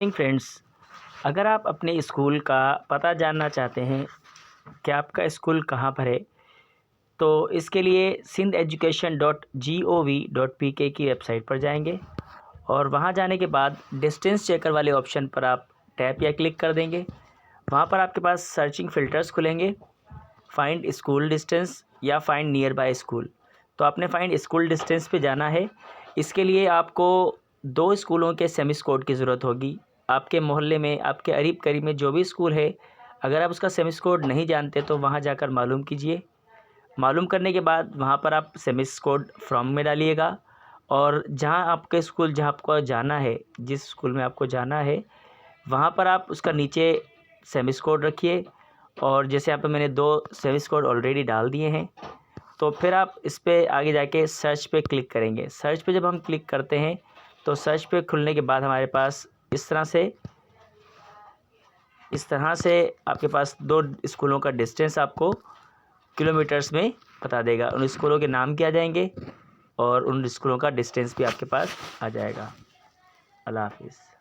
Friends, अगर आप अपने स्कूल का पता जानना चाहते हैं कि आपका स्कूल कहाँ पर है, तो इसके लिए sindheducation.gov.pk की वेबसाइट पर जाएंगे और वहां जाने के बाद डिस्टेंस चेकर वाले ऑप्शन पर आप टैप या क्लिक कर देंगे। वहां पर आपके पास सर्चिंग फ़िल्टर्स खुलेंगे, फाइंड स्कूल डिस्टेंस या फाइंड नियर बाय स्कूल। तो आपने फाइंड स्कूल डिस्टेंस पे जाना है। इसके लिए आपको 2 स्कूलों के सेमिस कोड की ज़रूरत होगी। आपके मोहल्ले में, आपके करीब करीब में जो भी स्कूल है, अगर आप उसका सेमिस कोड नहीं जानते तो वहाँ जाकर मालूम कीजिए। मालूम करने के बाद वहाँ पर आप सेमिस कोड फ्रॉम में डालिएगा और जहाँ आपके स्कूल जहाँ आपको जाना है, जिस स्कूल में आपको जाना है, वहाँ पर आप उसका नीचे सेमिस कोड रखिए। और जैसे यहाँ पे मैंने 2 सेमिस कोड ऑलरेडी डाल दिए हैं, तो फिर आप इस पे आगे जाके सर्च पे क्लिक करेंगे। सर्च पे जब हम क्लिक करते हैं तो सर्च पे खुलने के बाद हमारे पास इस तरह से आपके पास 2 स्कूलों का डिस्टेंस आपको किलोमीटर्स में बता देगा। उन स्कूलों के नाम क्या जाएंगे और उन स्कूलों का डिस्टेंस भी आपके पास आ जाएगा। अल्लाह हाफिज़।